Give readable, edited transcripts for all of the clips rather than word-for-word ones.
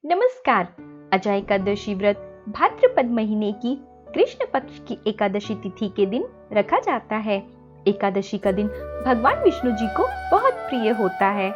नमस्कार। अजा एकादशी व्रत भाद्रपद महीने की कृष्ण पक्ष की एकादशी तिथि के दिन रखा जाता है। एकादशी का दिन भगवान विष्णु जी को बहुत प्रिय होता है।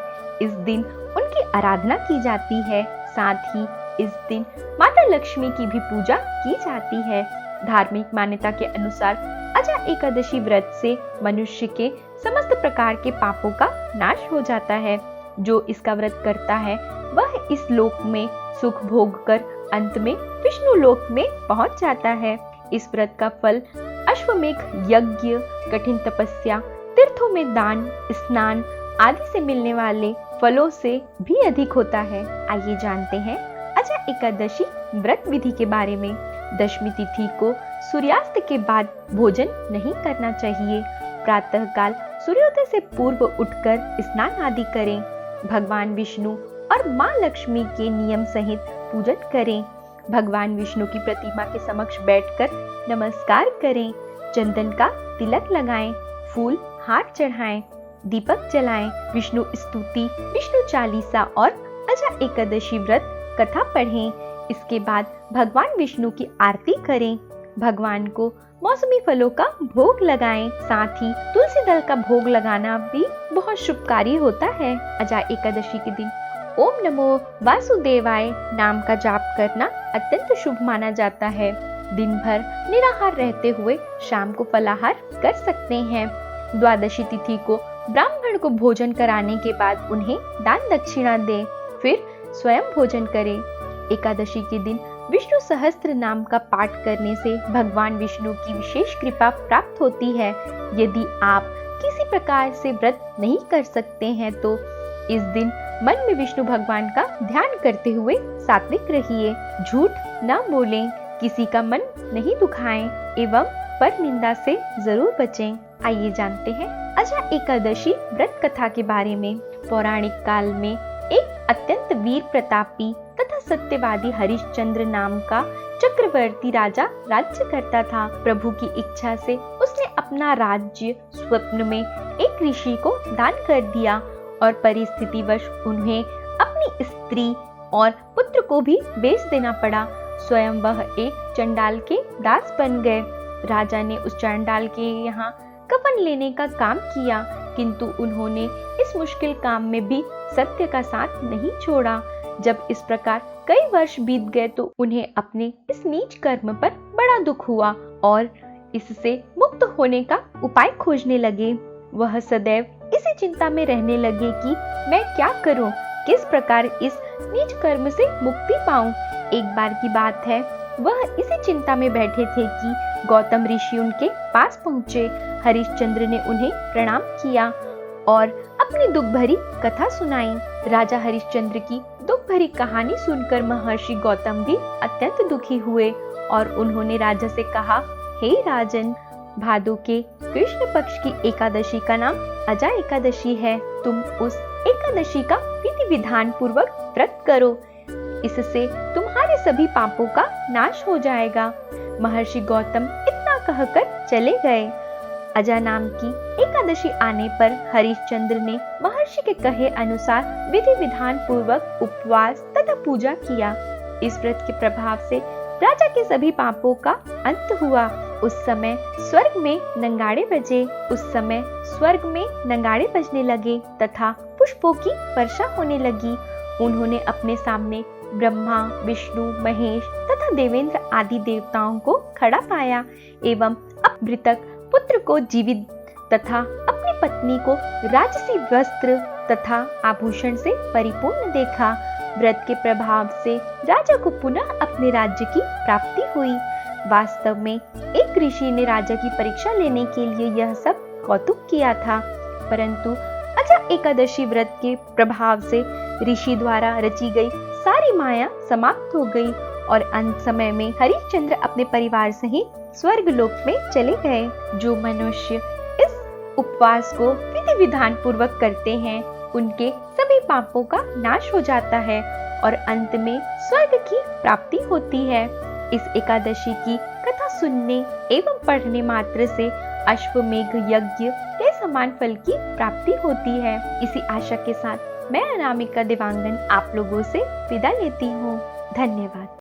इस दिन उनकी आराधना की जाती है। साथ ही इस दिन माता लक्ष्मी की भी पूजा की जाती है। धार्मिक मान्यता के अनुसार अजा एकादशी व्रत से मनुष्य के समस्त प्रकार के पापों का नाश हो जाता है। जो इसका व्रत करता है वह इस लोक में सुख भोग कर अंत में विष्णु लोक में पहुंच जाता है। इस व्रत का फल अश्वमेघ यज्ञ, कठिन तपस्या, तीर्थों में दान, स्नान आदि से मिलने वाले फलों से भी अधिक होता है। आइए जानते हैं अजा एकादशी व्रत विधि के बारे में। दशमी तिथि को सूर्यास्त के बाद भोजन नहीं करना चाहिए। प्रातः काल सूर्योदय से पूर्व उठकर स्नान आदि करें। भगवान विष्णु और माँ लक्ष्मी के नियम सहित पूजन करें। भगवान विष्णु की प्रतिमा के समक्ष बैठकर नमस्कार करें। चंदन का तिलक लगाएं, फूल हार चढ़ाएं, दीपक जलाएं, विष्णु स्तुति, विष्णु चालीसा और अजा एकादशी व्रत कथा पढ़ें। इसके बाद भगवान विष्णु की आरती करें। भगवान को मौसमी फलों का भोग लगाएं। साथ ही तुलसी दल का भोग लगाना भी बहुत शुभकारी होता है। अजा एकादशी के दिन ओम नमो वासुदेवाय नाम का जाप करना अत्यंत शुभ माना जाता है। दिन भर निराहार रहते हुए शाम को फलाहार कर सकते हैं। द्वादशी तिथि को ब्राह्मण को भोजन कराने के बाद उन्हें दान दक्षिणा दें, फिर स्वयं भोजन करें। एकादशी के दिन विष्णु सहस्त्र नाम का पाठ करने से भगवान विष्णु की विशेष कृपा प्राप्त होती है। यदि आप किसी प्रकार से व्रत नहीं कर सकते हैं तो इस दिन मन में विष्णु भगवान का ध्यान करते हुए सात्विक रहिए। झूठ न बोलें, किसी का मन नहीं दुखाएं एवं पर निंदा से जरूर बचें। आइए जानते हैं अजा एकादशी व्रत कथा के बारे में। पौराणिक काल में एक अत्यंत वीर प्रतापी तथा सत्यवादी हरिश्चंद्र नाम का चक्रवर्ती राजा राज्य करता था। प्रभु की इच्छा से उसने अपना राज्य स्वप्न में एक ऋषि को दान कर दिया और परिस्थितिवश उन्हें अपनी स्त्री और पुत्र को भी बेच देना पड़ा। स्वयं वह एक चंडाल के दास बन गए। राजा ने उस चंडाल के यहाँ कफन लेने का काम किया, किंतु उन्होंने इस मुश्किल काम में भी सत्य का साथ नहीं छोड़ा। जब इस प्रकार कई वर्ष बीत गए तो उन्हें अपने इस नीच कर्म पर बड़ा दुख हुआ और इससे मुक्त होने का उपाय खोजने लगे। वह सदैव इसी चिंता में रहने लगे कि मैं क्या करूं, किस प्रकार इस नीच कर्म से मुक्ति पाऊं। एक बार की बात है, वह इसी चिंता में बैठे थे कि गौतम ऋषि उनके पास पहुँचे। हरिश्चंद्र ने उन्हें प्रणाम किया और अपनी दुख भरी कथा सुनाई। राजा हरिश्चंद्र की दुख भरी कहानी सुनकर महर्षि गौतम भी अत्यंत दुखी हुए और उन्होंने राजा से कहा, हे राजन, भादो के कृष्ण पक्ष की एकादशी का नाम अजा एकादशी है। तुम उस एकादशी का विधि विधान पूर्वक व्रत करो, इससे तुम्हारे सभी पापों का नाश हो जाएगा। महर्षि गौतम इतना कहकर चले गए। अजा नाम की एकादशी आने पर हरिश्चंद्र ने महर्षि के कहे अनुसार विधि विधान पूर्वक उपवास तथा पूजा किया। इस व्रत के प्रभाव से राजा के सभी पापों का अंत हुआ। उस समय स्वर्ग में नगाड़े बजे। बजने लगे तथा पुष्पों की वर्षा होने लगी। उन्होंने अपने सामने ब्रह्मा, विष्णु, महेश तथा देवेंद्र आदि देवताओं को खड़ा पाया एवं मृतक पुत्र को जीवित तथा अपनी पत्नी को राजसी वस्त्र तथा आभूषण से परिपूर्ण देखा। व्रत के प्रभाव से राजा को पुनः अपने राज्य की प्राप्ति हुई। वास्तव में एक ऋषि ने राजा की परीक्षा लेने के लिए यह सब कौतुक किया था, परंतु अजा एकादशी व्रत के प्रभाव से ऋषि द्वारा रची गई सारी माया समाप्त हो गई और अंत समय में हरिश्चंद्र अपने परिवार सहित स्वर्ग लोक में चले गए। जो मनुष्य इस उपवास को विधि विधान पूर्वक करते हैं उनके सभी पापों का नाश हो जाता है और अंत में स्वर्ग की प्राप्ति होती है। इस एकादशी की कथा सुनने एवं पढ़ने मात्र से अश्वमेघ यज्ञ के समान फल की प्राप्ति होती है। इसी आशा के साथ मैं अनामिका देवांगन आप लोगों से विदा लेती हूँ। धन्यवाद।